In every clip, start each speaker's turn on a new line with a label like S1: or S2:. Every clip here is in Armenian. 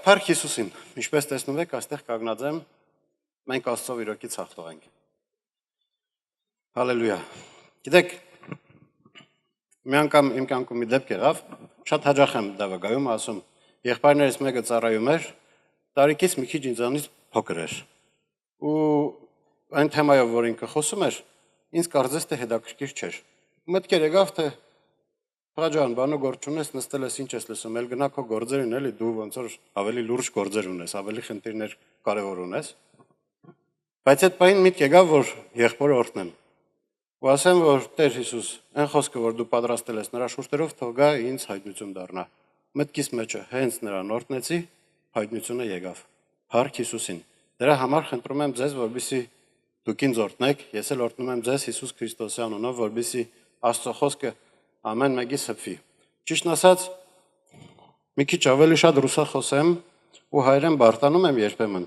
S1: Փառք Հիսուսին, ինչպես տեսնում եք, այստեղ կանգնած եմ, մենք Աստծո իրոքից հաղթող ենք։ Հալելույա։ Գիտեք, մի անգամ իմ կյանքում մի դեպք եղավ, շատ հաճախ եմ դա վկայում, ասում, եղբայրներից մեկը ծառայում էր, տարիքից մի քիչ ինձանից փոքր էր։ Ու այն թեմայով, որ ինքը խոսում էր, ինձ կարծես թե հետաքրքիր չէր։ Մտքեր եկավ, թե Փաջան, բանո գործ ունես, նստել ես, ինչ ես լսում, էլ գնա քո գործերին, էլի դու ոնց որ ավելի լուրջ գործեր ունես, ավելի խնդիրներ կարևոր ունես։ Բայց այդ պահին միտք եկավ, որ եղբորը օրհնեմ։ Ու ասեմ, որ Տեր Հիսուս, այն խոսքը, որ դու պատրաստել ես նրա շուրթերով, թող գա ինձ հայտնություն դառնա։ Մտքիս մեջը հենց նրան օրհնեցի, հայտնությունը եկավ։ Փառք Հիսուսին։ Դրա համար խնդրում եմ ձեզ, որպեսզի դուք ինձ օրհնեք, ես էլ օրհնում եմ ձեզ Հիսուս Քրիստոսի անունով, որպեսզի Աստծո խոսքը ամեն մեկիս հպվի։ Ճիշտն ասած, մի քիչ ավելի շատ ռուսախոս եմ ու հայերեն բարդանում եմ երբեմն։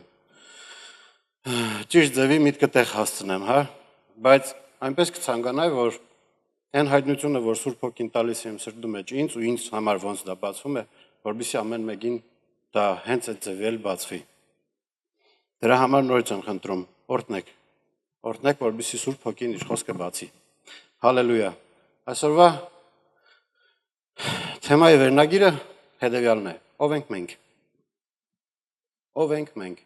S1: Ճիշտ ձևի միտքը տեղ հասցնեմ, հա, բայց այնպես կցանկանայի, որ այն հայտնությունը, որ Սուրբ Հոգին տալիս է իմ սրտու մեջ ինձ ու ինձ համար ոնց դա բացվում է, որպեսզի ամեն մեկին դա հենց այդ ձևի էլ բացվի։ Դրա համար նորից եմ խնդրում, օրհնեք, որպեսզի Սուրբ Հոգին իր խոսքը բացի։ Հալելույա։ Այսօրվա թեմայի վերնագիրը հետևյալն է. ով ենք մենք։ Ով ենք մենք։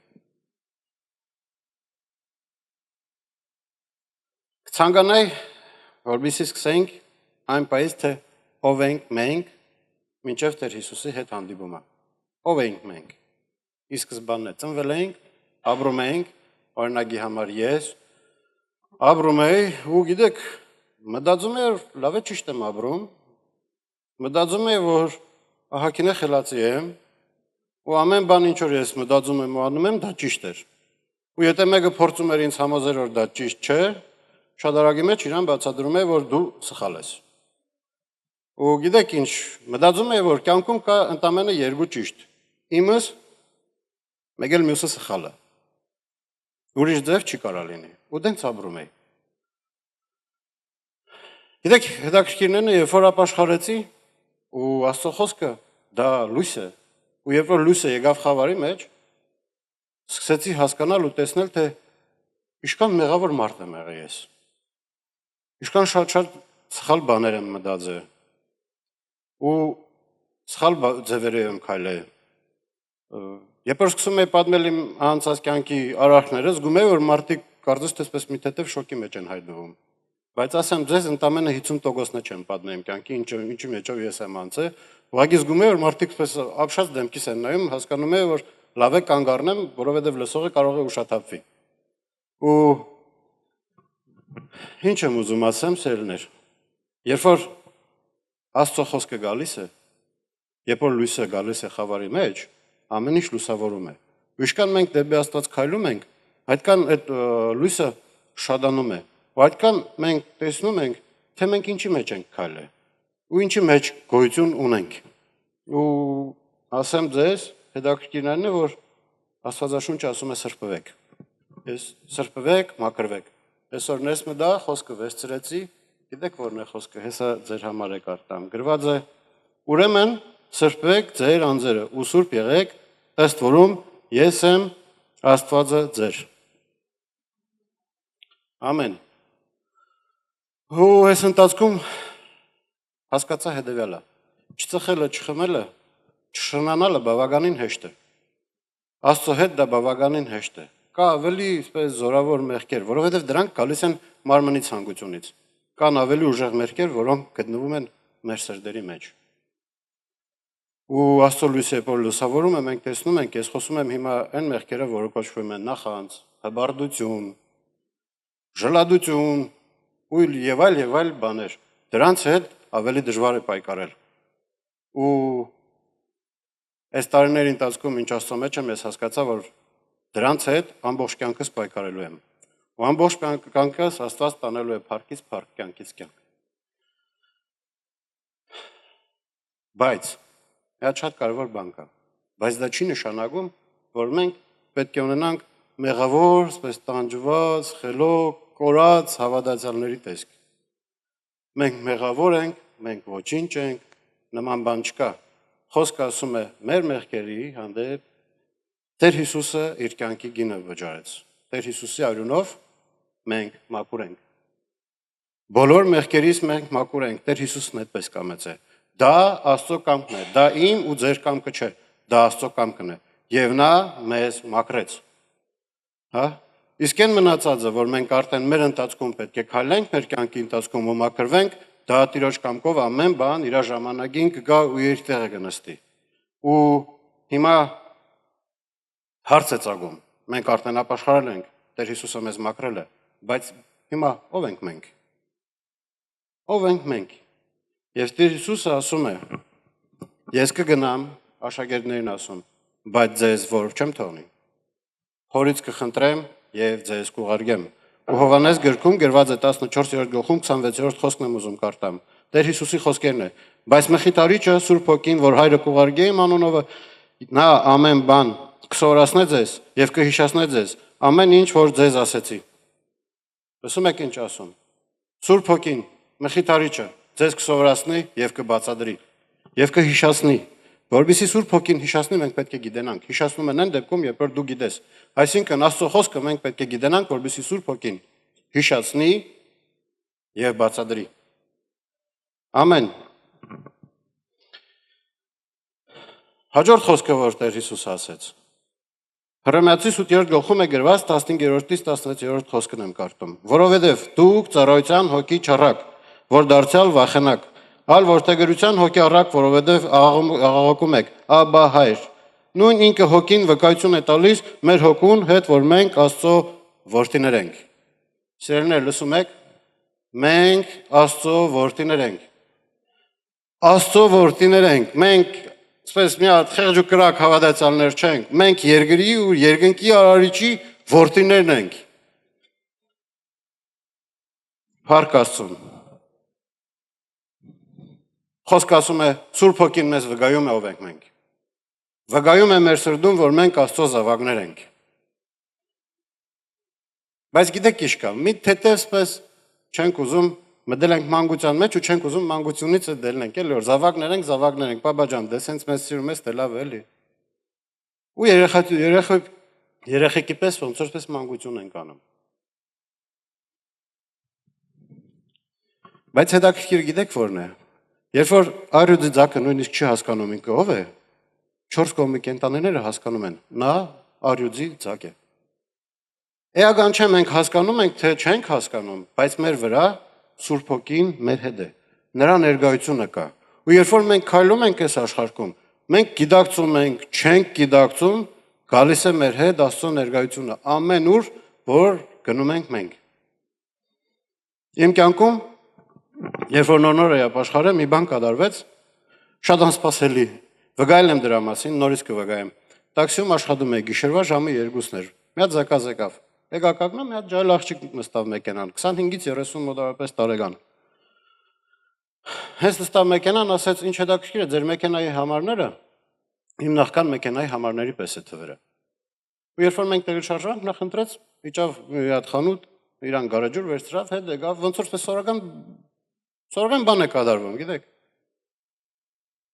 S1: Կցանկանայի, որպեսզի սկսենք այն պահից, թե ով ենք մենք, մինչև Տեր Հիսուսի հետ հանդիպումը։ Ով ենք մենք։ Ի սկզբանն է ծնվել ենք, ապրում ենք, օրինակի համար ես ապրում եի ու գիտեք, մտածում եմ, լավ է ճիշտ եմ ապրում, մտածում եմ, որ ահագին խելացի եմ ու ամեն բան ինչ որ ես մտածում եմ ու անում եմ, դա ճիշտ էր։ Ու եթե մեկը փորձում էր ինձ համոզել, որ դա ճիշտ չէ, շատ արագի մեջ իրան բացատրում է, որ դու սխալ ես։ Ու գիտեք ինչ, մտածում եմ, որ կյանքում կա ընդամենը երկու ճիշտ։ Իմս, մեկ էլ մյուսը սխալը։ Ուրիշ ձև չի կարա լինի։ Ու դենց ապրում եմ։ Գիտեք, հետաքրքիրն է, երբ որ ապաշխարեցի, ու Աստծո խոսքը դա լույս է, ու երբ որ լույսը եկավ խավարի մեջ, սկսեցի հասկանալ ու տեսնել, թե ինչքան մեղավոր մարդ եմ եղել ես։ Ինչքան շատ սխալ բաներ եմ մտածել ու սխալ ձևերով եմ քայլել։ Երբ որ սկսում եմ պատմել իմ անցած կյանքի արարքները, զգում եմ, որ մարդիկ կարծես թե այսպես մի թեթև շոկի մեջ են հայտնվում։ Բայց ասեմ ձեզ, ընդամենը 50%-ն չեմ պատմել իմ կյանքի, ինչի մեջով ես եմ անցել, ուղղակի զգում եմ, որ մարդիկ այսպես ապշած դեմքիս են նայում, հասկանում եմ, որ լավ է կանգ առնեմ, որովհետև լսողը կարող է ուշաթափվի։ Ու ինչ եմ ուզում ասեմ, սերներ, երբ որ Աստծո խոսքը գալիս է, երբ որ լույսը գալիս է խավարի մեջ, ամեն ինչ լուսավորում է։ Ու ինչքան մենք դեպի Աստված քայլում ենք, այդքան այդ լույսը շատանում է։ Ու այդքան մենք տեսնում ենք, թե մենք ինչի մեջ ենք քայլել ու ինչի մեջ գոյություն ունենք։ Ու ասեմ ձեզ, հետաքրքիրն է, որ Աստվածաշունչը ասում է սրբվեք։ Ես սրբվեք, մաքրվեք։ Այսօր ներս մտա խոսքը վերցրեցի, գիտեք որն է խոսքը, հեսա ձեր համար է կարդամ։ Գրված է. ուրեմն սրբվեք ձեր անձերը ու սուրբ եղեք, ըստ որում ես եմ Աստվածը ձեր։ Ամեն։ Ու այս ընթացքում հասկացա հետևյալը. չծխելը, չխմելը, չշնանալը բավականին հեշտ է։ Աստծո հետ դա բավականին հեշտ է։ Կա ավելի այսպես զորավոր մեղքեր, որովհետև դրանք գալիս են մարմնի ցանկությունից։ Կան ավելի ուժեղ մեղքեր, որոնք գտնվում են մեր սրտերի մեջ։ Ու Աստծո լույսը որ լուսավորում է, մենք տեսնում ենք, ես խոսում եմ հիմա այն մեղքերը, որը կոչվում են նախանց, հբարդություն, ժլադություն, ու եւ այլ բաներ։ Դրանց հետ ավելի դժվար է պայքարել։ Ու այս տարիների ընթացքում ինչ Աստծո մեջ եմ, ես հասկացա, որ դրանց հետ ամբողջ կյանքս պայքարելու եմ։ Ու ամբողջ կյանքս Աստված տանելու է փառքից փառք, կյանքից կյանք։ Բայց դա շատ կարևոր բան կա։ Բայց դա չի նշանակում, որ մենք պետք է ունենանք մեղավոր, այսպես տանջված, խելոք, կորած հավատացյալների տեսք։ Մենք մեղավոր ենք, մենք ոչինչ ենք, նման բան չկա։ Խոսքը ասում է մեր մեղքերի հանդեպ Տեր Հիսուսը իր կյանքի գինը վճարեց։ Տեր Հիսուսի արյունով մենք մաքուր ենք։ Բոլոր մեղքերից մենք մաքուր ենք, Տեր Հիսուսն այդպես կամեց է։ Դա Աստծո կամքն է, դա իմ ու ձեր կամքը չէ, դա Աստծո կամքն է։ Եվ նա մեզ մաքրեց։ Հա? Իսկ այն մնացածը, որ մենք արդեն մեր ընթացքում պետք է քայլենք մեր կյանքի ընթացքում ու մաքրվենք, դա Տիրոջ կամքով ամեն բան իր ժամանակին կգա ու իր տեղը կնստի։ Ու հիմա հարց է ծագում։ Մենք արդեն ապաշխարել ենք, Տեր Հիսուսը մեզ մաքրել է, բայց հիմա ով ենք մենք։ Ով ենք մենք։ Եվ Տեր Հիսուսը ասում է. ես կգնամ, աշակերտներին ասում, բայց ձեզ որով չեմ թողնի։ Հորից կխնդրեմ եւ ձեզ կուղարկեմ։ Ու Հովհաննես գրքում գրված է 14-րդ գլխում 26-րդ խոսքն եմ ուզում կարդամ։ Տեր Հիսուսի խոսքերն է. բայց Մխիթարիչը Սուրբ Հոգին, որ Հայրը կուղարկե իմ անունով, նա ամեն բան կսովորացնե ձեզ եւ կհիշացնե ձեզ ամեն ինչ, որ ձեզ ասեցի։ Լսում եք ինչ ասում։ Սուրբ Հոգին, Մխիթարիչը ձեզ կսովորացնի եւ կբացատրի եւ կհիշացնի, որովհետեւ Սուրբ Հոգին հիշացնի մենք պետք է գիտենանք։ Հիշացնում են այն դեպքում, երբ որ դու գիտես։ Այսինքն Աստծո խոսքը մենք պետք է գիտենանք, որովհետեւ Սուրբ Հոգին հիշացնի եւ բացատրի։ Ամեն։ Հաջորդ խոսքը, որ Տեր Հիսուսը ասեց։ Հռոմեացիս 8-րդ գլխում է գրված 15-րդից 16-րդ խոսքն եմ կարդում։ Որովհետև դուք ծառայության հոգի չառաք, որ դարձյալ վախենաք, այլ որտեղգրության հոգի առաք, որովհետև աղաղակում եք, Աբա Հայր։ Նույն ինքը հոգին վկայություն է տալիս մեր հոգուն հետ, որ մենք Աստծո որդիներ ենք։ Սիրելիներ, լսում եք։ Մենք Աստծո որդիներ ենք։ Աստծո որդիներ ենք։ Մենք Սպես մի հատ խեղճ ու կրակ հավատացյալներ չենք, մենք երկրի ու երկնքի արարիչի որդիներն ենք։ Փառք Աստծուն։ Խոսքը ասում է Սուրբ Հոգին մեզ վկայում է ով ենք մենք։ Վկայում է մեր սրտում, որ մենք Աստծո զավակներ ենք։ Բայց գիտեք ինչ կա, մի թեթևս չենք ուզում մտել ենք մանկության մեջ ու չենք ուզում մանկությունից դելնենք, էլի որ զավակներ ենք, բաբա ջան, դե սենց մեզ սիրում ես, դե լավ էլի։ Ու երեխեքի պես ոնց որպես մանկություն ենք անում։ Բայց հետաքրքիր գիտեք որն է։ Երբ որ արյուծի ձակը նույնիսկ չի հասկանում ինքը ով է, 4 կողմի կենտանիները հասկանում են, նա արյուծի ձակ է։ Էական չէ մենք հասկանում ենք, թե չենք հասկանում, բայց մեր վրա Սուրբ Հոգին մեր հետ է, նրա ներկայությունը կա։ Ու երբ որ մենք քայլում ենք այս աշխարհում, մենք գիտակցում ենք, չենք գիտակցում, գալիս է մեր հետ Աստծո ներկայությունը ամենուր, որ գնում ենք մենք։ Իմ կյանքում, երբ որ նոր էի ապաշխարել, մի բան կատարվեց, շատ անսպասելի։ Վկայել եմ դրա մասին, նորից կվկայեմ։ Տաքսիում աշխատում էի, գիշերվա ժամը 2-ն էր։ Մի հատ զակազ եկավ։ Եկակակնա մի հատ ջայլ աղջիկ նստավ մեքենան, 25-ից 30 մոտավորապես տարեկան։ Հենց նստավ մեքենան, ասեց, ինչ հետաքրքիր է, ձեր մեքենայի համարները իմ նախքան մեքենայի համարների պես է թվերը։ Ու երբ որ մենք տեղի շարժանք, նա խնդրեց, իջավ մի հատ խանութ, իրան գարեջուր վերցրավ, հետ եկավ, ոնց որ սովորական բան է կատարվում, գիտեք։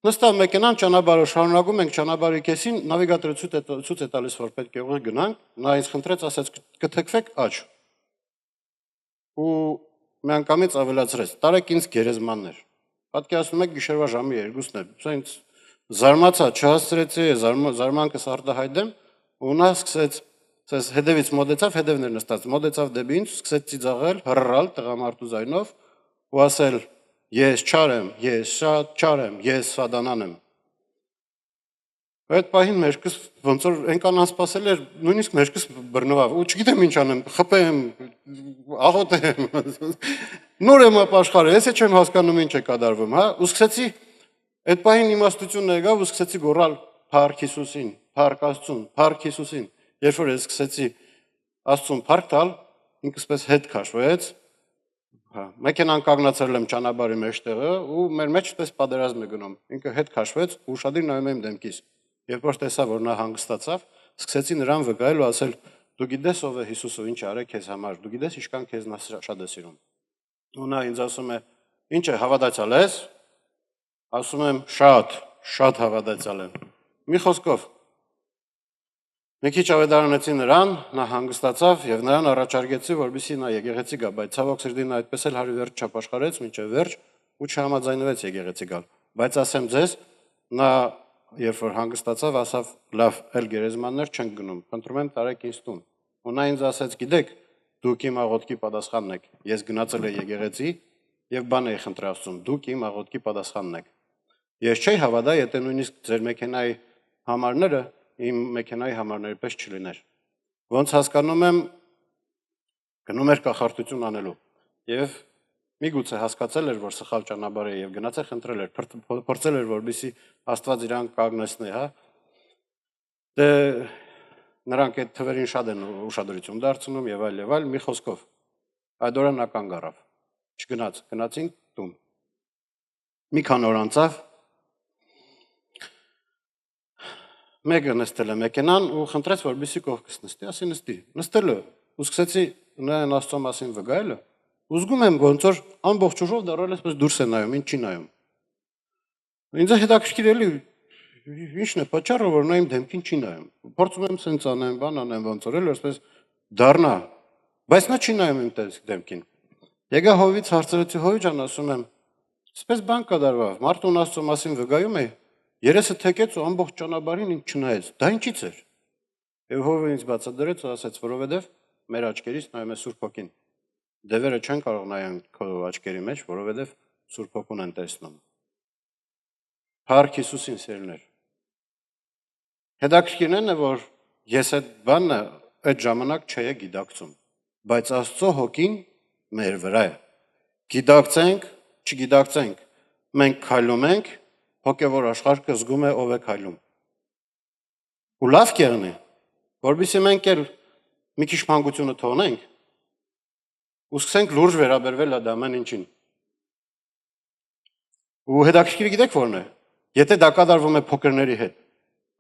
S1: Նստավ մեքենան, ճանապարհը շարունակում ենք, ճանապարհի կեսին նավիգատորը ցույց է տալիս, որ պետք է ուղիղ գնանք, նա ինձ խնդրեց, ասեց, կթեքվեք աջ։ Ու միանգամից ավելացրեց, տարեք ինձ գերեզմաններ։ Պատկերացնում եք գիշերվա ժամը 2-ն է։ Սա ինձ զարմացա, չհասցրեցի, զարմանքս արտահայտեմ, ու նա սկսեց, ասես հետևից մոտեցավ, հետևն էր նստած, մոտեցավ դեպի ինձ, սկսեց ծիծաղել, հռռալ տղամարդու ձայնով ու ասել. Ես չար եմ, ես շատ չար եմ, ես սատանան եմ։ Այդ պահին մեջքս ոնց որ այնքան անսպասելի էր, նույնիսկ մեջքս բռնվավ, ու չգիտեմ ինչ անեմ, խփեմ, աղոթեմ։ Նոր եմ ապաշխարել, ես չեմ հասկանում ինչ է կատարվում, հա, ու սկսեցի այդ պահին իմաստությունն եկավ ու սկսեցի գոռալ Փառք Հիսուսին, Փառք Աստծուն, Փառք Հիսուսին։ Երբ որ ես սկսեցի Աստծուն փառք տալ, ինքս պես հետ քաշվեց։ Հա, մեքենան կանգնացրել եմ ճանապարհի մեջտեղը ու մեր մեջ պես պատերազմ է գնում։ Ինքը հետ քաշվեց ու շադիր նայում եմ դեմքիս։ Երբ որ տեսա, որ նա հանգստացավ, սկսեցի նրան վկայել ու ասել. Դու գիտես ով է Հիսուսը, ինչ արել քեզ համար, դու գիտես ինչքան քեզ նա շատ է սիրում։ Ու նա ինձ ասում է. Ինչ է, հավատացյալ ես։ Ասում եմ. շատ հավատացյալ եմ։ Մի խոսքով Մի քիչ ավետարանեցի նրան, նա հանգստացավ եւ նրան առաջարկեցի, որպեսզի նա եկեղեցի գա, բայց ցավոք սրտի նա այդպես էլ հարի վերջ չապաշխարեց, մինչեւ վերջ ու չհամաձայնվեց եկեղեցի գալ։ Բայց ասեմ ձեզ, նա երբ որ հանգստացավ, ասավ, լավ, էլ գերեզմաններ չեն գնում, խնդրում եմ տարեք ինձ տուն։ Ու նա ինձ ասեց, գիտեք, դուք իմ աղոթքի պատասխանն եք։ Ես գնացել եմ եկեղեցի եւ բան էի խնդրել Աստծուն, դուք իմ աղոթքի պատասխանն եք։ Ես չէի հավատա, եթե նույնիսկ ձեր մեքենայի համարները իմ մեքենայի համարների պես չլիներ։ Ոնց հասկանում եմ, գնում էր կախարդություն անելու եւ միգուցե հասկացել էր, որ սխալ ճանապարհ է եւ գնացել խնդրել էր, փորձել էր, որպեսզի Աստված իրան կանգնեցնի, հա։ Դե նրանք այդ թվերին շատ են ուշադրություն դարձնում եւ այլ, մի խոսքով։ Այդ օրը նա կանգ առավ։ Չգնաց, գնացին տուն։ Մի քանի օր անցավ, մեկը նստել է մեքենան ու խնդրեց, որպեսզի կողքս նստի, ասի նստի։ Նստելը, ու սկսեցի նրան Աստծո մասին վկայելը, ու զգում եմ, ոնց որ ամբողջ ուժով դառել էսպես դուրս է նայում, ինչ չի նայում։ Ինձ հետաքրքիր էլի ինչն է պատճառը, որ նա իմ դեմքին չի նայում։ Փորձում եմ սենց անեմ, բան անեմ, ոնց որ էլ այսպես դառնա, բայց նա չի նայում իմ դեմքին։ Եկա հովից հարցրեցի, հովի ջան, ասում եմ, այսպես բան կդարվավ, մարդուն Աստծո մասին վկայում է, երեսը թեքեց ու ամբողջ ճանապարհին ինձ չնայեց։ Դա ինչից էր։ Եվ հովը ինձ բացատրեց ու ասաց, որովհետև մեր աչքերից նայում է Սուրբ Հոգին։ Դևերը չեն կարող նայեն քո աչքերի մեջ, որովհետև Սուրբ Հոգուն են տեսնում։ Փառք Հիսուսին սիրելիներ։ Հետաքրքիրն է, որ ես այդ բանը այդ ժամանակ չէի գիտակցում, բայց Աստծո Հոգին մեր վրա է։ Գիտակցենք, չգիտակցենք, մենք քայլում ենք, հոգևոր աշխարհը զգում է ով է քայլում։ Ու լավ կերն է, որովհետեւ մենք էլ մի քիչ մանկությունը թողնենք ու սկսենք լուրջ վերաբերվել այդ ամեն ինչին։ Ու հետաքրքիր գիտեք որն է։ Եթե դա կատարվում է փոքրների հետ,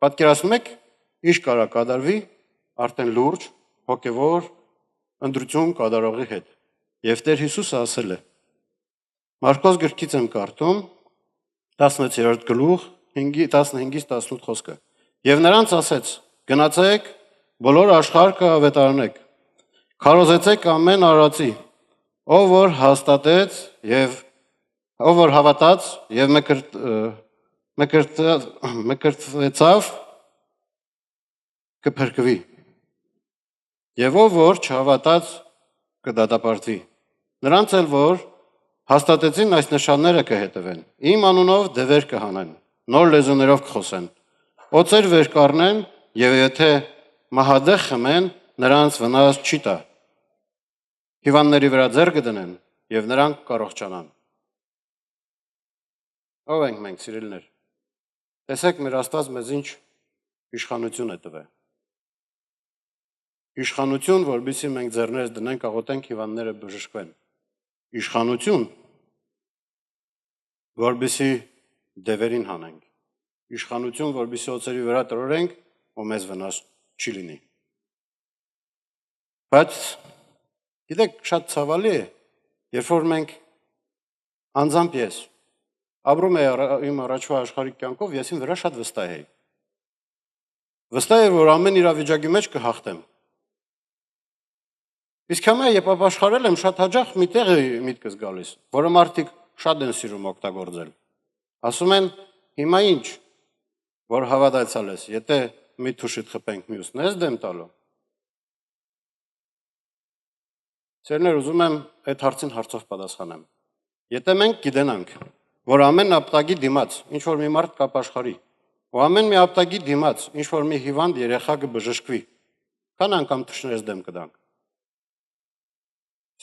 S1: պատկերացնում եք, ինչ կարա կատարվի արդեն լուրջ, հոգևոր ընդրություն կատարողի հետ։ Եվ Տեր Հիսուսը ասել է. Մարկոս գրքից եմ կարդում 16-րդ գլուխ 15-ից 18 խոսքը։ Եվ նրանց ասեց. գնացեք, բոլոր աշխարհը ավետարանեք, քարոզեցեք ամեն արածի, ով որ հաստատեց եւ ով որ հավատաց եւ մկրտվեցավ կփրկվի։ Եվ ով որ չհավատաց կդատապարտվի։ Նրանց էլ որ հաստատեցին այս նշանները կհետևեն։ Իմ անունով դևեր կհանեն, նոր լեզուներով կխոսեն, օծեր վեր կառնեն եւ եթե մահադեղ խմեն, նրանց վնաս չի տա։ Հիվանդների վրա ձեռ կդնեն եւ նրանք կառողջանան։ Ո՞վ ենք մենք, սիրելիներ։ Տեսեք, մեր Աստված մեզ ինչ իշխանություն է տվել։ Իշխանություն, որովհետեւ մենք ձեռներս դնենք, աղոթենք հիվանդները բժշկվեն։ Իշխանություն, որովհետեւ դևերին հանենք։ Իշխանություն, որովհետեւ օծերի վրա տրորենք, ու մեզ վնաս չի լինի։ Բայց գիտեք, շատ ցավալի է, երբ որ մենք անձամբ ես ապրում եմ իմ առաջվա աշխարհիկ կյանքով, ես ին վրա շատ վստահ եի։ Վստահ եմ, որ ամեն իրավիճակի մեջ կհաղթեմ։ Իսկ հիմա երբ ապաշխարել եմ, շատ հաճախ մի տեղ է միտքս գալիս, որը մարդիկ շատ են սիրում օգտագործել։ Ասում են, հիմա ինչ, որ հավատացյալ ես, եթե մի թուշիտ խփենք մյուսն ես դեմ տալու։ Սերներ, ուզում եմ այդ հարցին հարցով պատասխանեմ։ Եթե մենք գիտենանք, որ ամեն ապտակի դիմաց ինչ որ մի մարդ կապաշխարի, ու ամեն մի ապտակի դիմաց ինչ որ մի հիվանդ երեխա կբժշկվի, քան անգամ թշներս դեմ կդանք։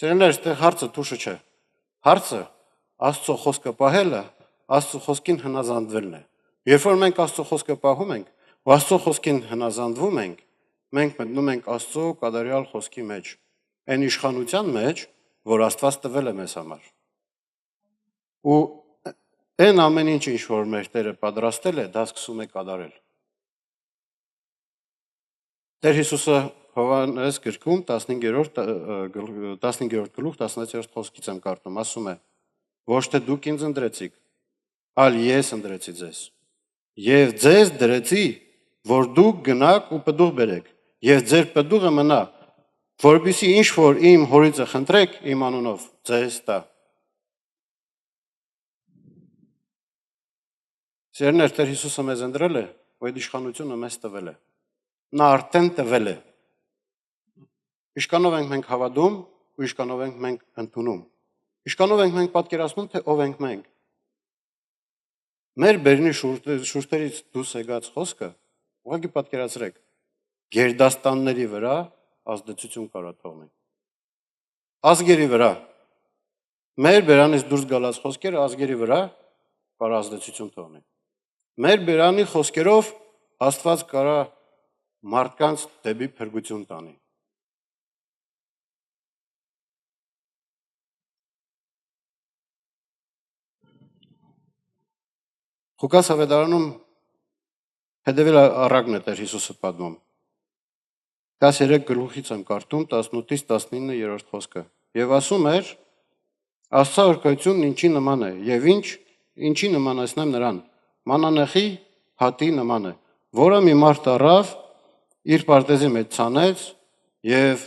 S1: Սերներ, այստեղ հարցը թուշը չէ։ Հարցը Աստծո խոսքը պահելը, Աստծո խոսքին հնազանդվելն է։ Երբ որ մենք Աստծո խոսքը պահում ենք, ու Աստծո խոսքին հնազանդվում ենք, մենք մտնում ենք Աստծո կատարյալ խոսքի մեջ, այն իշխանության մեջ, որ Աստված տվել է մեզ համար։ Ու այն ամեն ինչ, ինչ որ մեր Տերը պատրաստել է, դա սկսում է կատարել։ Տեր Հիսուսը Հովհաննես գրքում 15-րդ գլուխ 16-րդ խոսքից եմ կարդում, ասում է. ոչ թե դուք ինձ ընտրեցիք, այլ ես ընտրեցի ձեզ, եւ ձեզ դրեցի, որ դուք գնաք ու պտուղ բերեք, եւ ձեր պտուղը մնա, որպեսզի ինչ որ իմ հորիցը խնդրեք իմ անունով ձեզ տա։ Սիրելիներ, Տեր Հիսուսը մեզ ընտրել է, ու այդ իշխանությունը մեզ տվել է։ Նա արդեն տվել է։ Իշկանով ենք մենք հավատում ու իշկանով ենք մենք ընդունում։ Իշկանով ենք մենք պատկերացնում, թե ով ենք մենք։ Մեր բերնի շուրթերից դուրս եկած խոսքը, ուղղակի պատկերացրեք, գերդաստանների վրա ազդեցություն կարա թողնի։ Ազգերի վրա։ Մեր բերանից դուրս գալած խոսքերը ազգերի վրա կարա ազդեցություն թողնի։ Մեր բերանի խոսքերով Աստված կարա մարդկանց դեպի փրկություն տանի։ Ղուկաս ավետարանում հետևել առակն է Տեր Հիսուսը պատմում։ 13 գլուխից եմ կարդում 18-ից 19-րդ խոսքը։ Եվ ասում էր. Աստծո օրհնությունն ինչի նման է, եւ ինչի նմանացնեմ նրան, մանանեխի հատի նման է, որը մի մարդ առավ, իր պարտեզի մեջ ցանեց եւ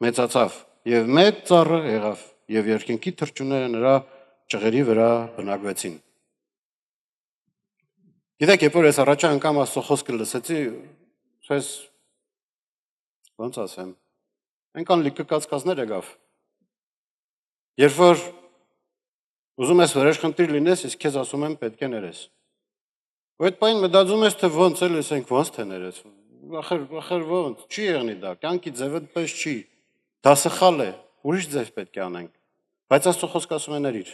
S1: մեծացավ, եւ մեծ ծառը եղավ, եւ երկինքի թռչունները նրա ճղերի վրա բնակվեցին։ Գիտեք, երբ որ ես առաջ անգամ Աստծո խոսքը լսեցի, ես ոնց ասեմ, այնքան լիքը կասկածներ եկավ։ Երբ որ ուզում ես վրեժխնդիր լինես, իսկ քեզ ասում եմ պետք է ներես։ Ու այդ պայն մտածում ես, թե ոնց էլ ասենք, ոնց թե ներես։ Ախր ոնց, չի եղնի դա, կյանքի ձևը պես չի։ Դա սխալ է, ուրիշ ձև պետք է անենք։ Բայց Աստծո խոսքը ասում է ներիր։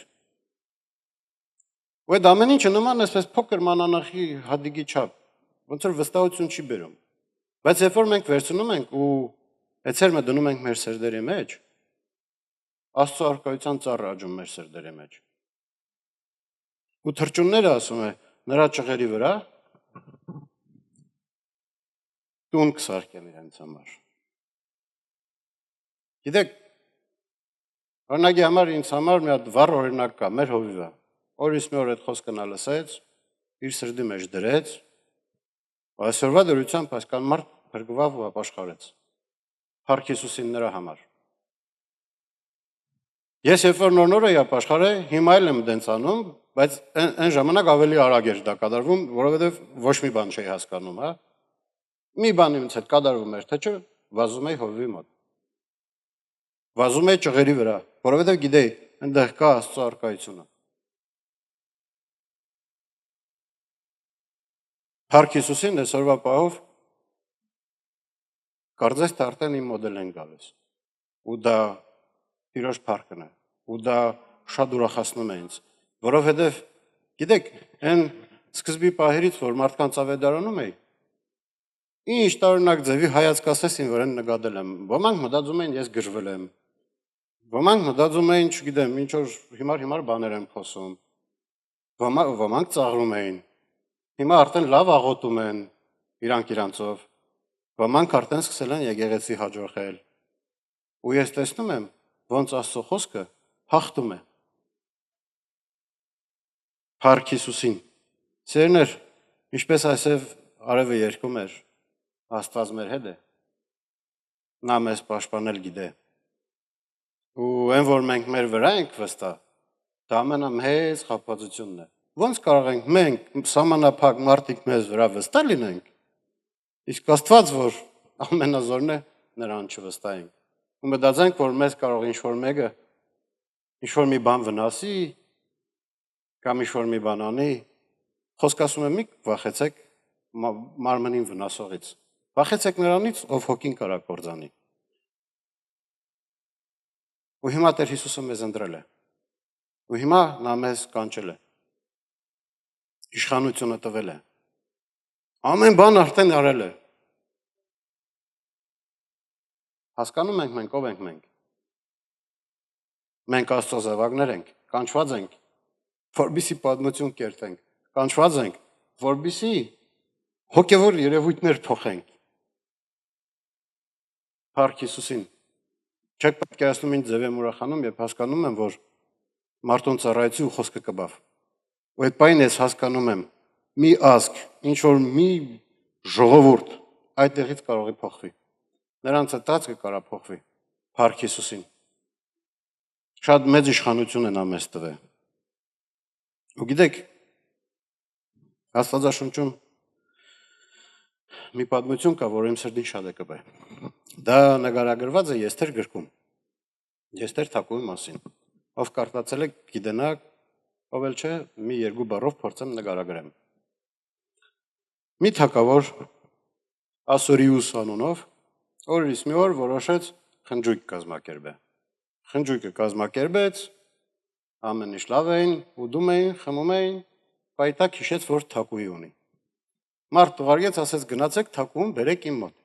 S1: Ու այդ ամեն ինչը նման է այսպես փոքր մանանախի հադիգի չափ, ոնց որ վստահություն չի բերում։ Բայց երբ որ մենք վերցնում ենք ու այդ ցերմը դնում ենք մեր սերդերի մեջ, Աստծո առկայության ծառը աճում մեր սերդերի մեջ։ Ու թռչունները ասում է նրա ճղերի վրա տուն կսարքեն իրենց համար։ Գիտեք, օրինակի համար ինձ համար մի հատ վառ օրինակ կա, մեր հովիվը։ Օրից մի օր այդ խոսքը նա լսեց, իր սրդի մեջ դրեց, այսօրվա դրությամբ այսքան մարդ փրկվավ ու ապաշխարեց։ Փառք Հիսուսին նրա համար։ Ես երբ որ նոր էի ապաշխարել, հիմա էլ եմ դենց անում, բայց այն ժամանակ ավելի արագ էր դա կատարվում, որովհետև ոչ մի բան չէի հասկանում, հա։ Մի բան ինձ հետ կատարվում էր, թե չէ, վազում էի հովիվի մոտ։ Վազում էի ճղերի վրա, որովհետև գիտեի, այնտեղ կա Աստծո առկայությունը։ Փառք Հիսուսին այսօրվա պահով կարծես թե արդեն իմ մոդել են գալիս։ Ու դա Տիրոջ փառքն է։ Ու դա շատ ուրախացնում է ինձ, որովհետև գիտեք, այն սկզբի պահերից, որ մարդկանց ավետարանում էի, ինչ տարօրինակ ձևի հայացք ասեսին, որ այն նկատել եմ։ Ոմանք մտածում էին ես գժվել եմ։ Ոմանք մտածում էին, չգիտեմ, ինչ որ հիմար բաներ եմ խոսում։ Ոմանք ծաղրում էին։ Հիմա արդեն լավ աղոթում են իրանցով։ Ոմանք արդեն սկսել են եկեղեցի հաջողել։ Ու ես տեսնում եմ, ոնց Աստծո խոսքը հաղթում է։ Փառք Հիսուսին։ Սիրելիներ, ինչպես այսև արևը երգում էր, Աստված մեր հետ է։ Նա մեզ պաշտպանել գիտե։ Ու այն որ մենք մեր վրա ենք վստահ, դա ամենամեծ խաբվածությունն է։ Ոնց կարող ենք մենք սահմանափակ մարդիկ մեզ վրա վստահ լինենք, իսկ Աստված, որ ամենազորն է, նրան չվստահենք։ Ու մտածենք, որ մեզ կարող ինչ-որ մեկը ինչ-որ մի բան վնասի, կամ ինչ-որ մի բան անի, խոսք ասում է մի վախեցեք մարմնին վնասողից։ Վախեցեք նրանից, ով հոգին կարա կործանի։ Ու հիմա Տեր Հիսուսը մեզ ընտրել է։ Ու հիմա նա մեզ կանչել է։ Իշխանությունը տվել է։ Ամեն բան արդեն արել է։ Հասկանում ենք մենք ով ենք մենք։ Մենք Աստծո զավակներ ենք, կանչված ենք, որպեսզի պատմություն կերտենք, կանչված ենք, որպեսզի հոգևոր երևույթներ փոխենք։ Փառք Հիսուսին։ Չեք պատկերացնում ինչ ձև եմ ուրախանում, երբ հասկանում եմ, որ մարդուն ծառայեցի ու խոսքը կբավ։ Ու այդ պայն ես հասկանում եմ, մի ազգ, ինչ որ մի ժողովուրդ, այդտեղից կարող է փոխվի։ Նրանց ծածկը կարա փոխվի, Փառք Հիսուսին։ Շատ մեծ իշխանություն են ամես տվել։ Ու գիտեք, Աստվածաշունչում մի պատմություն կա, որ իմ սրտին շատ է կպե։ Դա նկարագրված է Եսթեր գրքում, Եսթեր թագուհի մասին։ Ով կարդացել է, գիտենա, ով էլ չէ, մի երկու բառով փորձեմ նկարագրեմ։ Մի թագավոր Ասորիուս անունով օրից մի օր որոշեց խնջույք կազմակերպել։ Խնջույքը կազմակերպեց, ամեն ինչ լավ էին, ուդում էին, խմում էին, պայտակ հիշեց, որ թագուհի ունի։ Մարդ ուղարկեց, ասեց գնացեք թագուհուն բերեք իմ մոտ։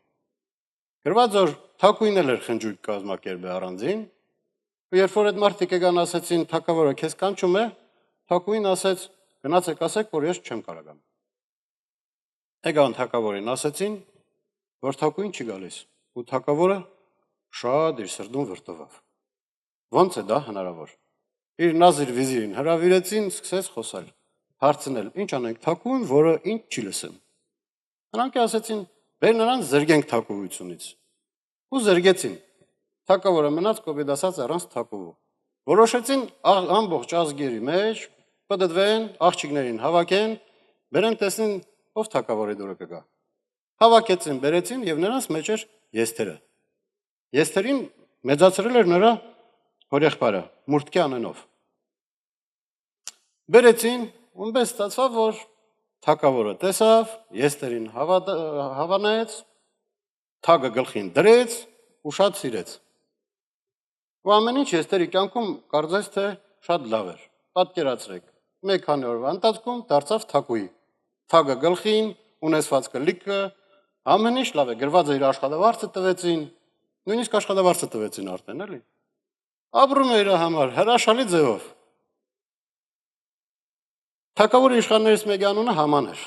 S1: Գրված որ թագուհին էլ էր խնջույք կազմակերպել առանձին, ու երբ որ այդ մարդիկ եկան ասեցին թագավորը քեզ կանչում է, թագուհին ասեց գնացեք ասեք, որ ես չեմ կարող գամ։ Եկան թագավորին ասեցին, որ թագուհին չի գալիս, ու թագավորը շատ իր սրտում վրդովավ։ Ոնց է դա հնարավոր։ Իր նազիր վիզիրին հրավիրեցին, սկսեց խոսալ, հարցնել, ինչ անենք թագուհին, որը ինչ չի լսում։ Նրանք ասեցին, բեր նրան զրգենք թագուհությունից։ Ու զրգեցին։ Թագավորը մնաց կոպիտ ասած առանց թագուհու։ Որոշեցին ամբողջ ազգերի մեջ պտտվեն, աղջիկներին հավաքեն, բերեն տեսնեն ով թագավորի դուրը կգա։ Հավաքեցին, բերեցին եւ նրանց մեջ էր Եսթերը։ Եսթերին մեծացրել էր նրա հորեղբայրը Մուրդկի անունով։ Բերեցին, ումպես ստացավ, որ թագավորը տեսավ, Եսթերին հավանեց, թագը գլխին դրեց ու շատ սիրեց։ Ու ամեն ինչ Եսթերի կյանքում կարծես թե շատ լավ էր։ Պատկերացրեք, մեկ քանի օրվա ընթացքում դարձավ թագուհի։ Թագը գլխին, ունեցվածքը լիքը, ամեն ինչ լավ է, գրված է իր աշխատավարձը տվեցին, նույնիսկ աշխատավարձը տվեցին արդեն, էլի։ Ապրում է իր համար հրաշալի ձևով։ Թագավորի իշխաններից մեկի անունը Haman էր։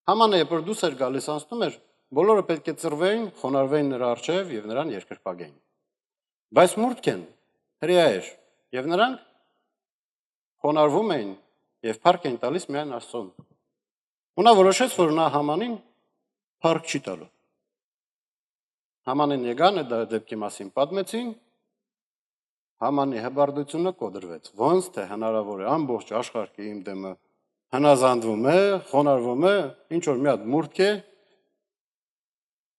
S1: Համանը երբ որ դուրս էր գալիս անցնում էր, բոլորը պետք է ծռվեին, խոնարհվեին նրա առջև եւ նրան երկրպագեին։ Բայց Մուրդկեն հրեա էր եւ նրանք խոնարհվում էին եւ փառք էին տալիս միայն Աստծուն։ Ու նա որոշեց, որ նա Hamanին փառք չի տալու։ Hamanին եկան այդ դեպքի մասին պատմեցին, Համանի հբարդությունը կոդրվեց։ Ոնց թե հնարավոր է ամբողջ աշխարհը իմ դեմը հնազանդվում է, խոնարհվում է, ինչ որ մի հատ մուրդք է,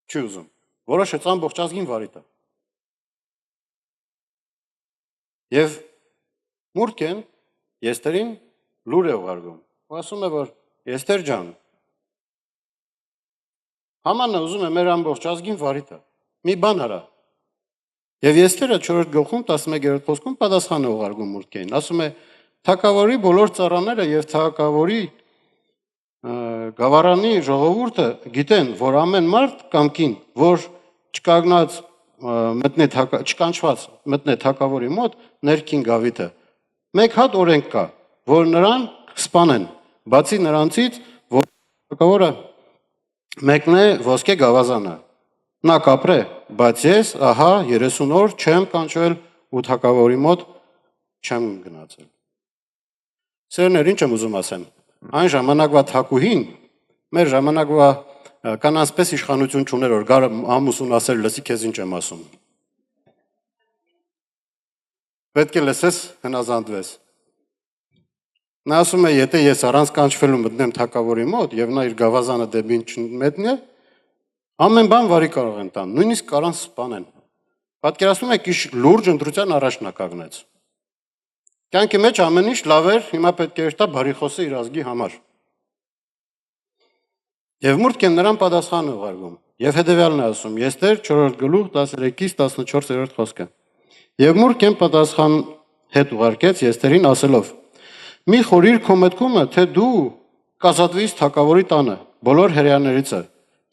S1: չի ուզում։ Որոշեց ամբողջ ազգին վարի տա։ Եվ մուրդկեն Եսթերին լուր է ուղարկում։ Ու ասում է, որ Եսթեր ջան, Համանը ուզում է մեր ամբողջ ազգին վարի տա։ Մի բան արա։ Եվ Եսթերը 4-րդ գլխում 11-րդ խոսքում պատասխան է ուղարկում Մուրդկեին, ասում է. թագավորի բոլոր ծառաները եւ թագավորի գավառանի ժողովուրդը գիտեն, որ ամեն մարդ կամ կին, որ չկանգնած չկանչված մտնե թագավորի մոտ ներքին գավիթը, մեկ հատ օրենք կա, որ նրան սպանեն, բացի նրանցից, որ թագավորը մեկն է ոսկե գավազանը։ Նա կապրե, բայց ես, ահա, 30 օր չեմ կանչվել ու թագավորի մոտ չեմ գնացել։ Սերներ, ինչ եմ ուզում ասեմ, այն ժամանակվա թագուհին, մեր ժամանակվա կանանցպես իշխանություն չուներ, որ գար ամուսուն ասել, լսի քեզ ինչ եմ ասում։ Պետք է լսես, հնազանդվես։ Նա ասում է, եթե ես առանց կանչվելու մտնեմ թագավորի մոտ եւ նա իր գավազանը դեպին չմետնի, ամեն բան վարի կարող են տան, նույնիսկ կարան սպանեն։ Պատկերացնում եք, ինչ լուրջ ընտրության առաջ նա կանգնեց։ Կյանքի մեջ ամեն ինչ լավ էր, հիմա պետք է տա բարի խոսը իր ազգի համար։ Եվ Մուրդկեն նրան պատասխան ուղարկում։ Եվ հետևյալն է ասում. Եսթեր 4-րդ գլուխ 13-ից 14-րդ խոսքը։ Եվ Մուրդկեն պատասխան հետ ուղարկեց Եսթերին ասելով. Մի խորիր քո մտքումը, թե դու կազատվես թագավորի տանը, բոլոր հրեաներիցը,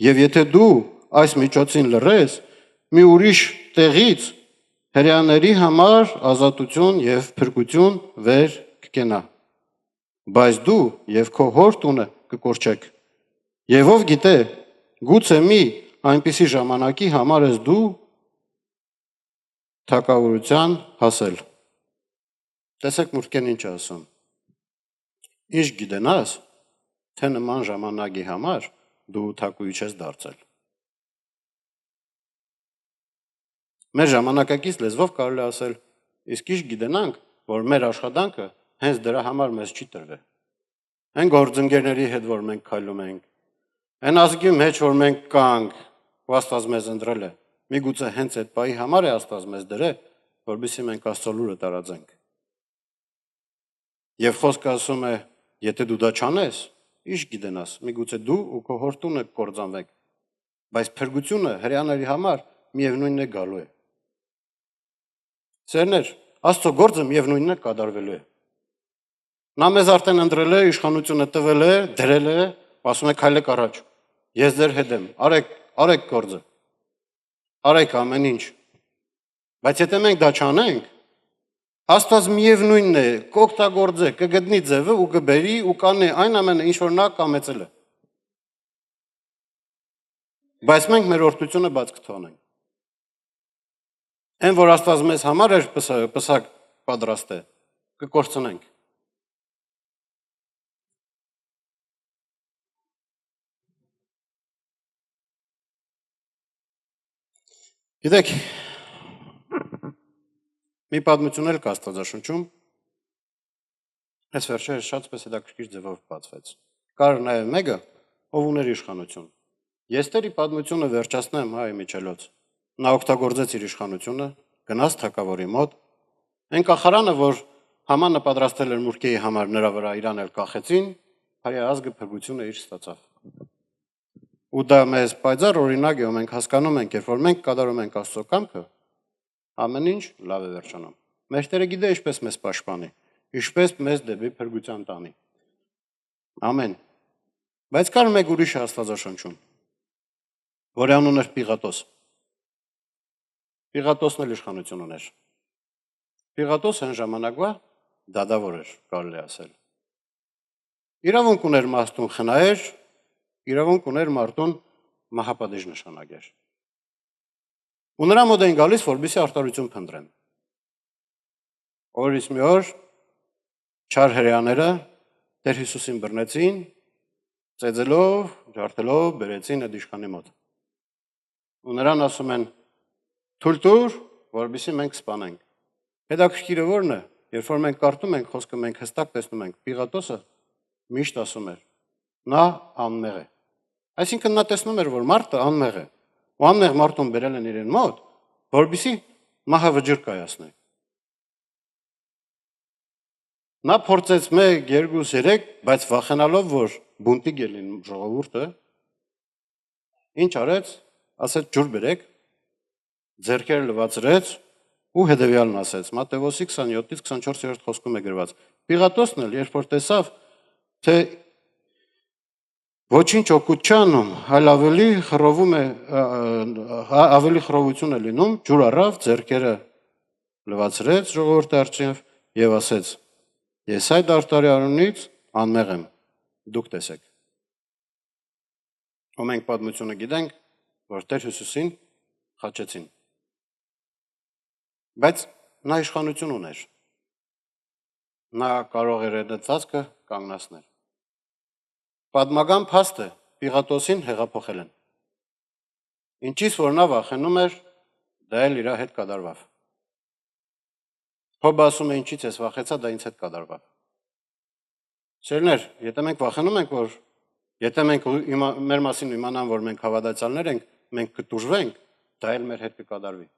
S1: եւ եթե դու այս միջոցին լռես, մի ուրիշ տեղից հրեաների համար ազատություն եւ փրկություն վեր կկենա։ Բայց դու եւ քո հոր տունը կկորչեք։ Եվ ով գիտե, գուցե մի այնպիսի ժամանակի համար ես դու թագավորության հասել։ Տեսեք Մուրդկեն ինչ ասում։ Ինչ գիտենաս, թե նման ժամանակի համար դու թակուի չես դարձել։ Մեր ժամանակակից լեզվով կարելի ասել, իսկ ինչ գիտենանք, որ մեր աշխատանքը հենց դրա համար մեզ չի տրվել։ Այն գործընկերների հետ, որ մենք քայլում ենք, այն ազգի մեջ, որ մենք կանք, ու Աստված մեզ ընտրել է, միգուցե հենց այդ պահի համար է Աստված մեզ դրել, որովհետեւ մենք Աստծո լուրը տարածենք։ Եվ խոսքը ասում է, եթե դու դա չանես, ինչ գիտենաս, միգուցե դու ու քո հորտունը կործանվեք, բայց փրկությունը հрьяաների համար միևնույնն է գալու է։ Սերներ, Աստծո գործը միևնույնն է կատարվելու է։ Նա մեզ արդեն ընտրել է, իշխանությունը տվել է, դրել է, ասում է քայլեք առաջ։ Ես ձեր հետ եմ, արեք գործը։ Արեք ամեն ինչ։ Բայց եթե մենք դա չանենք, Աստված միևնույնն է, կօգտագործե, կգտնի ձևը ու կբերի ու կանի այն ամենը, ինչ որ նա կամեցել է։ Բայց մենք մեր օրհնությունը բաց կթողնենք։ Այն, որ Աստված մեզ համար էր պսակ պատրաստել, կկորցնենք։ Գիտեք, մի պատմություն էլ կա Աստվածաշնչում, այս վերջերս շատպես հետաքրքիր ձևով բացվեց։ Կար նաև մեկը, ով ուներ իշխանություն։ Եստերի պատմությունը վերջացնեմ հայ միջելոց։ Նա օգտագործեց իր իշխանությունը, գնաց թագավորի մոտ։ Այն կախարանը, որ Համանը պատրաստել էր մուրգեի համար նրա վրա իրան էլ կախեցին, հայ ազգը փրկությունը իր ստացավ։ Ու դա մեզ պայծառ օրինակ է, ու մենք հասկանում ենք, երբ որ մենք կատարում ենք Աստծո կամքը, ամեն ինչ լավ է վերջանում։ Մեր Տերը գիտե ինչպես մեզ պաշտպանի, ինչպես մեզ դեպի փրկության տանի։ Ամեն։ Բայց կար մեկ ուրիշ Աստվածաշնչում, որի անունն էր Պիղատոս։ Պիղատոսն էլ իշխանություն ուներ։ Պիղատոսը այն ժամանակվա դադավոր էր, կարելի ասել։ Իրավունք ուներ մարդուն խնայեր, իրավունք ուներ մարդուն մահապատիժ նշանակեր։ Ու նրա մոտ էին գալիս, որպեսզի արտարություն փնտրեն։ Օրից մի օր չար հրեաները Տեր Հիսուսին բռնեցին, ծեծելով, ջարդելով բերեցին այդ իշխանի մոտ։ Ու նրան ասում են. «Թույլ տուր, որպեսզի մենք սպանենք»։ Հետաքրքիրը ո՞րն է, երբ որ մենք կարդում ենք խոսքը, մենք հստակ տեսնում ենք, Պիղատոսը միշտ ասում էր. նա անմեղ է։ Այսինքն նա տեսնում էր, որ մարդը անմեղ է։ Ու անմեղ մարդուն բերել են իրեն մոտ, որպեսզի մահավճիռ կայացնի։ Նա փորձեց 1, 2, 3, բայց վախենալով, որ բունտի գելին ժողովուրդը, ինչ արեց, ասեց ջուր բերեք, ձեռքերը լվացրեց ու հետևյալն ասեց։ Մատթեոս 27-ից 24-րդ խոսքում է գրված. Պիղատոսն էլ, երբ որ տեսավ, թե ոչինչ օգուտ չանում, այլ ավելի խռովություն է լինում, ջուր առավ, ձեռքերը լվացրեց ժողովրդի առջև եւ ասեց. Ես այդ արտարի արունից անմեղ եմ, դուք տեսեք։ Ու մենք պատմությունը գիտենք, որ Տեր Հիսուսին խաչեցին։ Բայց նա իշխանություն ուներ։ Նա կարող էր այդ ծածկը կանգնացնել։ Պատմական փաստ է, Պիղատոսին հեղափոխել են։ Ինչից որ նա վախենում էր, դա էլ իր հետ կատարվավ։ Հոբը ասում է ինչից ես վախեցա, դա ինձ հետ կատարվավ։ Սերներ, եթե մենք վախենում ենք, որ եթե մենք մեր մասին իմանան, որ մենք հավատացյալներ ենք, մենք կտուժվենք, դա էլ մեր հետ կկատարվի։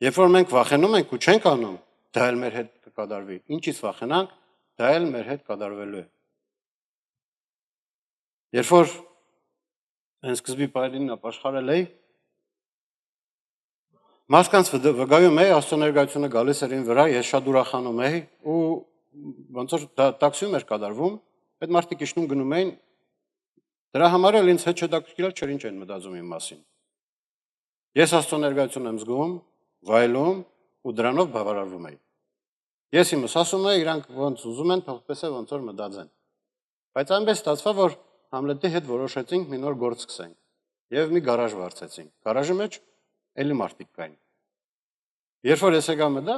S1: Երբ որ մենք վախենում ենք ու չենք անում, դա էլ մեր հետ կկատարվի։ Ինչից վախենանք, դա էլ մեր հետ կատարվելու է։ Երբ որ այն սկզբի պայմանին ապաշխարել էի, մարդկանց վկայում էի, Աստծո ներկայությունը գալիս էր ինձ վրա, ես շատ ուրախանում էի ու ոնց որ տաքսիում էր կատարվում, այդ մարդիկ իջնում գնում էին, դրա համար էլ ինձ հետ չհետաքրքրել չէր ինչ են մտածում իմ մասին։ Ես Աստծո ներկայություն եմ զգում, վայելում ու դրանով բավարարվում էի։ Ես իմս ասում էի, իրանք ոնց ուզում են, թողպես է ոնց որ մտածեն։ Բայց այնպես ստացվավ, որ Համլետի հետ որոշեցինք մի նոր գործ սկսենք եւ մի գարաժ վարձեցինք։ Գարաժի մեջ էլի մարդիկ կային։ Երբ որ ես եկա մտա,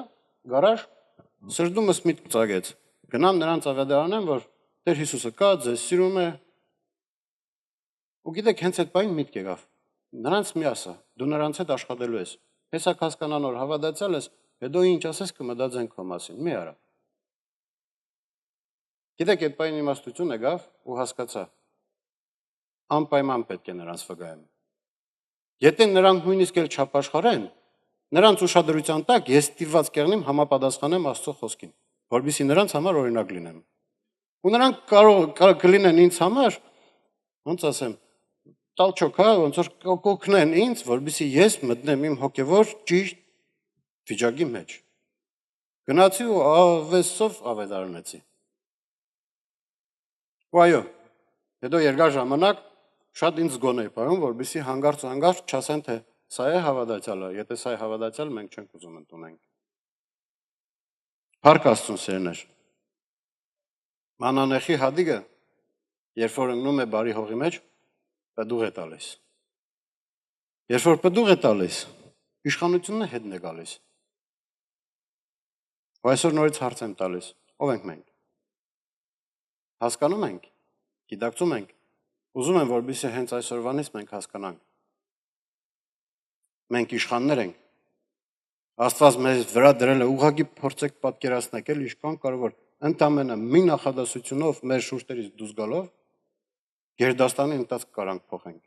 S1: գարաժ սրտումս միտք ծագեց։ Գնամ նրանց ավետարանեմ, որ Տեր Հիսուսը կա, ձեզ սիրում է, Ու գիտեք, հենց այդ բան միտք եկավ։ Նրանց մի ասա, դու նրանց հետ աշխատելու ես։ Հեսա հասկանան որ հավատացել ես, հետո ինչ ասես կմտածեն քո մասին, մի արա։ Գիտեք, այդ բանի իմաստություն եկավ ու հասկացա։ Անպայման պետք է նրանց վկայեմ։ Եթե նրանք նույնիսկ էլ չապաշխարեն, նրանց ուշադրության տակ ես ստիպված կեղնեմ համապատասխանեմ Աստծո խոսքին, որովհետեւ նրանց համար օրինակ լինեմ։ Ու նրանք կարող կլինեն ինձ համար, ոնց ասեմ, տալչոք, հա, ոնց որ կօգնեն ինձ, որովհետեւ ես մտնեմ իմ հոգևոր ճիշտ վիճակի մեջ։ Գնացի ու ավեսով ավետարանեցի։ Ու այո, հետո երկար ժամանակ շատ ինձ գոն էի պահում, որովհետեւ հանգարց չասեն թե սա է հավատացյալը, եթե սա է հավատացյալ, մենք չենք ուզում ընդունենք։ Փառք Աստծուն սերներ։ Մանանեխի հադիգը, երբ որ ընկնում է բարի հողի մեջ, պտուղ է տալիս։ Երբ որ պտուղ է տալիս, իշխանությունը հետն է գալիս։ Ու այսօր նորից հարց եմ տալիս, ով ենք մենք։ Հասկանում ենք, գիտակցում ենք, ուզում եմ, որպեսզի հենց այսօրվանից մենք հասկանանք։ Մենք իշխաններ ենք։ Աստված մեզ վրա դրել է ուղղակի փորձեք պատկերացնել, էլ ինչքան կարևոր ընդամենը մի նախադասությունով մեր շուրթերից դուրս գալով գերդաստանի ընթացք կարանք փոխենք։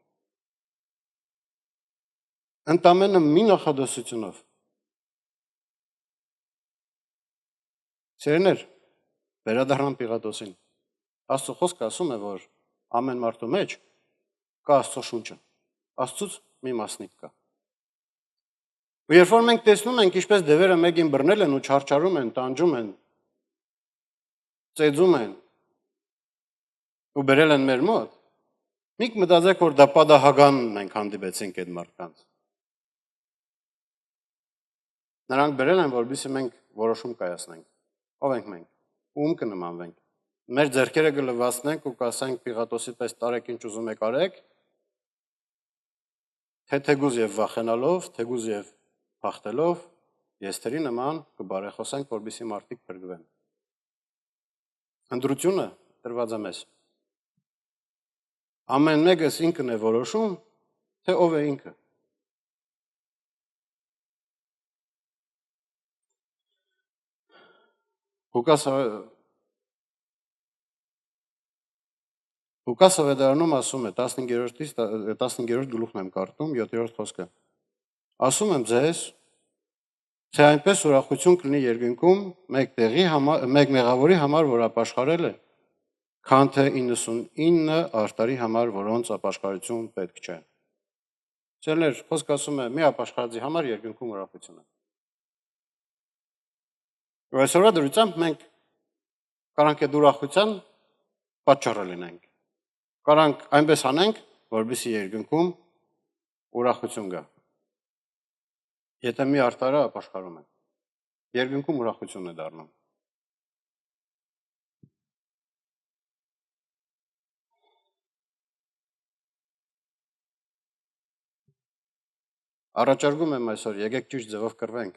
S1: Ընդամենը մի նախադասությունով։ Սերներ, վերադառնամ Պիղատոսին։ Աստծո խոսքը ասում է, որ ամեն մարդու մեջ կա Աստծո շունչը։ Աստծուց մի մասնիկ կա։ Ու երբ որ մենք տեսնում ենք, ինչպես դևերը մեկին բռնել են ու չարչարում են, տանջում են, ծեծում են ու բերել են մեր մոտ, մենք մտածենք, որ դա պատահական մենք հանդիպեցինք այդ մարդկանց։ Նրանք բերել են, որպեսզի մենք որոշում կայացնենք։ Ով ենք մենք։ Ում կնմանվենք։ Մեր ձեռքերը կլվացնենք ու կասենք Պիղատոսի պես տարեք ինչ ուզում եք արեք, թե թեգուզ եւ վախենալով, թեգուզ եւ փախտելով, եստերի նման կբարեխոսենք, որպեսզի մարդիկ փրկվեն։ Ընտրությունը տրված է մեզ։ Ամեն մեկս ինքն է որոշում, թե ով է ինքը։ Ղուկաս ավետարանում ասում է 15-րդ գլուխն եմ կարդում 7-րդ խոսքը։ Ասում եմ ձեզ, թե այնպես ուրախություն կլինի երկնքում մեկ մեղավորի համար, որ ապաշխարել է, քան թե 99 արտարի համար, որոնց ապաշխարություն պետք չէ։ Սերներ, խոսքը ասում է մի ապաշխարածի համար երկնքում ուրախություն է։ Ու այսօրվա դրությամբ մենք կարանք այդ ուրախության պատճառը լինենք։ Կարանք այնպես անենք, որպեսզի երկնքում ուրախություն գա։ Եթե մի արտարը ապաշխարում է, երկնքում ուրախություն է դառնում։ Առաջարկում եմ այսօր եկեք ճիշտ ձևով կռվենք,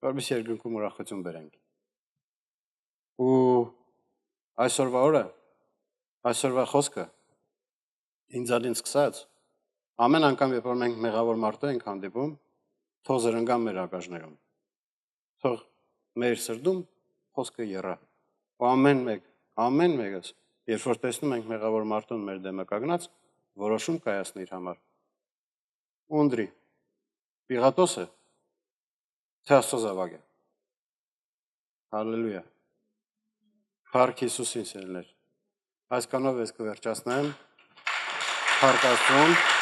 S1: որպեսզի երկնքում ուրախություն բերենք։ Ու այսօրվա օրը, այսօրվա խոսքը ինձանից սկսած, ամեն անգամ, երբ որ մենք մեղավոր մարդու ենք հանդիպում, թող զրնգան մեր ակաժներում, թող մեր սրտում խոսքը եռա, ու ամեն մեկս, երբ որ տեսնում ենք մեղավոր մարդուն մեր դեմը կանգնած, որոշում կայացնի իր համար, ու ընտրի, Պիղատոսը, թե Աստծո զավակ է։ Հալելույա։ Փառք Հիսուսին սերներ։ Այսքանով ես կվերջացնեմ։ Փառք Աստծուն։